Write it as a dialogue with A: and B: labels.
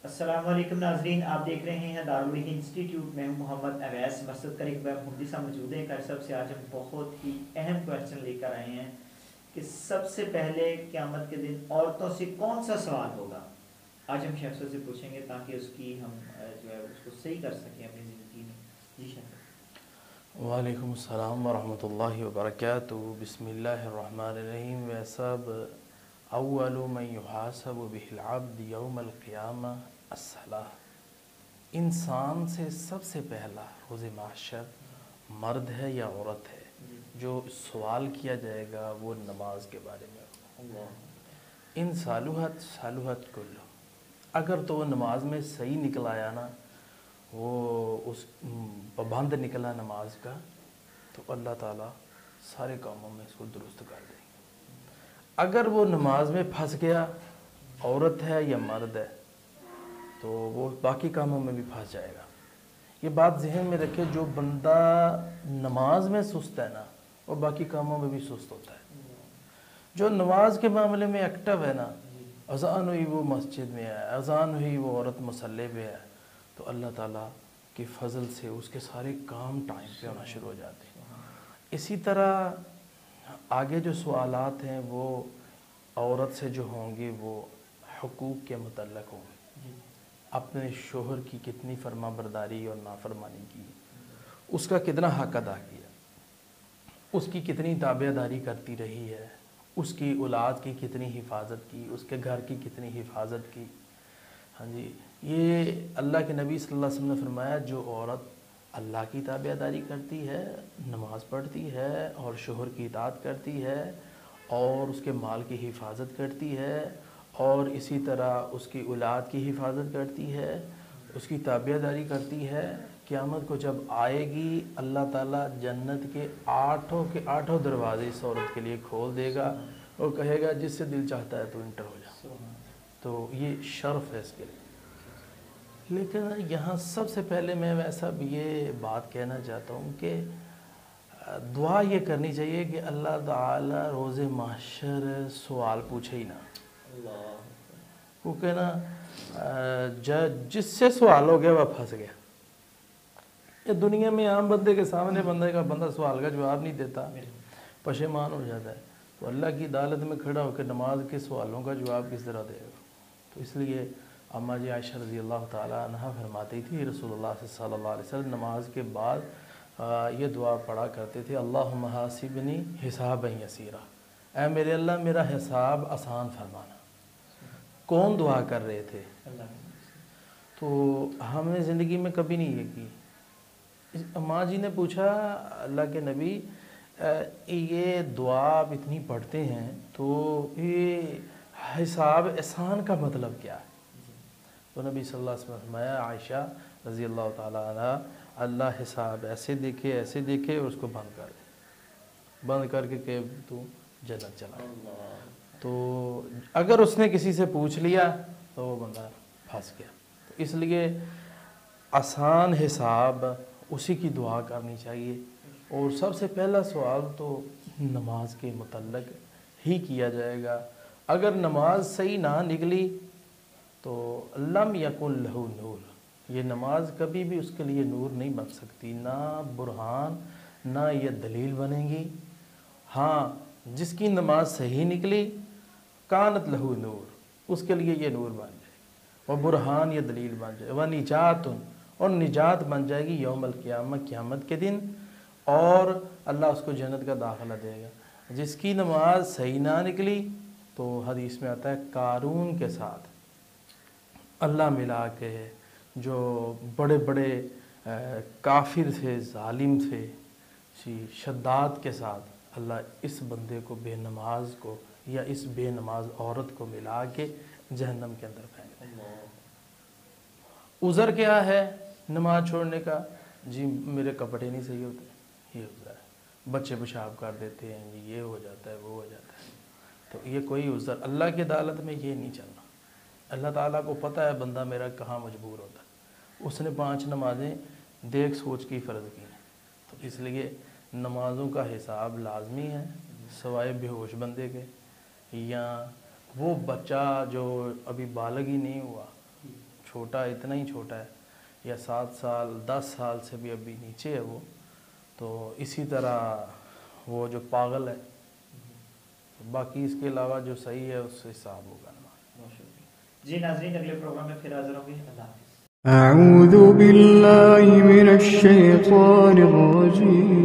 A: السلام علیکم ناظرین، آپ دیکھ رہے ہیں دارالعلوم انسٹیٹیوٹ میں ہوں محمد اویس مسجد قریب محمدی صاحب موجود ہیں۔ کر سب سے آج ہم بہت ہی اہم کویشچن لے کر آئے ہیں کہ سب سے پہلے قیامت کے دن عورتوں سے کون سا سوال ہوگا۔ آج ہم شیخ صاحب سے پوچھیں گے تاکہ اس کی ہم جو ہے اس کو صحیح کر سکیں اپنی زندگی میں۔ جی شیخ صاحب۔
B: وعلیکم السلام ورحمۃ اللہ وبرکاتہ۔ بسم اللہ الرحمن الرحیم۔ ویسب اول من یحاسب بہ العبد یوم القیامہ الصلاۃ۔ انسان سے سب سے پہلا روز محشر مرد ہے یا عورت ہے، جو سوال کیا جائے گا وہ نماز کے بارے میں ہوگا۔ ان صالحت صالحت کلو، اگر تو وہ نماز میں صحیح نکل آیا نا، وہ اس پابند نکلا نماز کا، تو اللہ تعالیٰ سارے کاموں میں اس کو درست کر دیں گے۔ اگر وہ نماز میں پھنس گیا، عورت ہے یا مرد ہے، تو وہ باقی کاموں میں بھی پھنس جائے گا۔ یہ بات ذہن میں رکھے، جو بندہ نماز میں سست ہے نا، وہ باقی کاموں میں بھی سست ہوتا ہے۔ جو نماز کے معاملے میں ایکٹیو ہے نا، اذان ہوئی وہ مسجد میں ہے، اذان ہوئی وہ عورت مصلی پہ ہے، تو اللہ تعالیٰ کے فضل سے اس کے سارے کام ٹائم پہ ہونا شروع ہو جاتے ہیں۔ اسی طرح آگے جو سوالات ہیں وہ عورت سے جو ہوں گے وہ حقوق کے متعلق ہوں گے۔ اپنے شوہر کی کتنی فرما برداری اور نافرمانی کی، اس کا کتنا حق ادا کیا، اس کی کتنی تابع داری کرتی رہی ہے، اس کی اولاد کی کتنی حفاظت کی، اس کے گھر کی کتنی حفاظت کی۔ ہاں جی، یہ اللہ کے نبی صلی اللہ علیہ وسلم نے فرمایا، جو عورت اللہ کی تابع داری کرتی ہے، نماز پڑھتی ہے اور شوہر کی اطاعت کرتی ہے اور اس کے مال کی حفاظت کرتی ہے اور اسی طرح اس کی اولاد کی حفاظت کرتی ہے، اس کی تابع داری کرتی ہے، قیامت کو جب آئے گی اللہ تعالیٰ جنت کے آٹھوں دروازے اس عورت کے لیے کھول دے گا اور کہے گا جس سے دل چاہتا ہے تو انٹر ہو جا۔ تو یہ شرف ہے اس کے لیے۔ لیکن یہاں سب سے پہلے میں ویسا بھی یہ بات کہنا چاہتا ہوں کہ دعا یہ کرنی چاہیے کہ اللہ تعالیٰ روز محشر سوال پوچھے ہی نہ، کیونکہ نا جس سے سوال ہو گیا وہ پھنس گیا۔ یہ دنیا میں عام بندے کے سامنے بندہ سوال کا جواب نہیں دیتا، پشیمان ہو جاتا ہے، تو اللہ کی عدالت میں کھڑا ہو کے نماز کے سوالوں کا جواب کس طرح دے گا؟ تو اس لیے اماں جی عائشہ رضی اللہ تعالیٰ عنہ فرماتی تھی، رسول اللہ صلی اللہ علیہ وسلم نماز کے بعد یہ دعا پڑھا کرتے تھے، اللہم حاسبنی حسابا یسیرا، اے میرے اللہ میرا حساب آسان فرمانا۔ کون دعا کر رہے تھے؟ تو ہم نے زندگی میں کبھی نہیں یہ کی۔ اماں جی نے پوچھا اللہ کے نبی، یہ دعا آپ اتنی پڑھتے ہیں تو یہ حساب احسان کا مطلب کیا ہے؟ تو نبی صلی اللہ علیہ وسلم نے فرمایا، عائشہ رضی اللہ تعالیٰ عنہ، اللہ حساب ایسے دیکھے اور اس کو بند کر دے، بند کر کے کہ تو جنت چلا۔ تو اگر اس نے کسی سے پوچھ لیا تو وہ بندہ پھنس گیا۔ تو اس لیے آسان حساب اسی کی دعا کرنی چاہیے، اور سب سے پہلا سوال تو نماز کے متعلق ہی کیا جائے گا۔ اگر نماز صحیح نہ نکلی تو لم یکن لہ نور، یہ نماز کبھی بھی اس کے لیے نور نہیں بن سکتی، نہ برہان نہ یہ دلیل بنے گی۔ ہاں، جس کی نماز صحیح نکلی کانت لہ نور، اس کے لیے یہ نور بن جائے گی، وہ برہان یہ دلیل بن جائے گی، وہ نجات، اور نجات بن جائے گی یوم القیامہ، قیامت کے دن، اور اللہ اس کو جنت کا داخلہ دے گا۔ جس کی نماز صحیح نہ نکلی تو حدیث میں آتا ہے قارون کے ساتھ اللہ ملا کے، جو بڑے بڑے کافر تھے، ظالم تھے، شداد کے ساتھ اللہ اس بندے کو، بے نماز کو یا اس بے نماز عورت کو ملا کے جہنم کے اندر پھینک دے۔ عذر کیا ہے نماز چھوڑنے کا؟ جی میرے کپڑے نہیں صحیح ہوتے، یہ عذر ہے۔ بچے پیشاب کر دیتے ہیں، جی یہ ہو جاتا ہے، وہ ہو جاتا ہے۔ تو یہ کوئی عذر، اللہ کی عدالت میں یہ نہیں چلنا۔ اللہ تعالیٰ کو پتہ ہے بندہ میرا کہاں مجبور ہوتا ہے، اس نے 5 نمازیں دیکھ سوچ کی فرض کی ہیں، تو اس لیے نمازوں کا حساب لازمی ہے، سوائے بے ہوش بندے کے، یا وہ بچہ جو ابھی بالغ ہی نہیں ہوا، چھوٹا اتنا ہی چھوٹا ہے یا 7 سال 10 سال سے بھی ابھی نیچے ہے وہ، تو اسی طرح وہ جو پاگل ہے، باقی اس کے علاوہ جو صحیح ہے اس سے حساب ہوگا.
A: جی ناظرین اگلے پروگرام میں پھر حاضر ہوں گے. اللہ حافظ.
C: اعوذ باللہ من الشیطان الرجیم.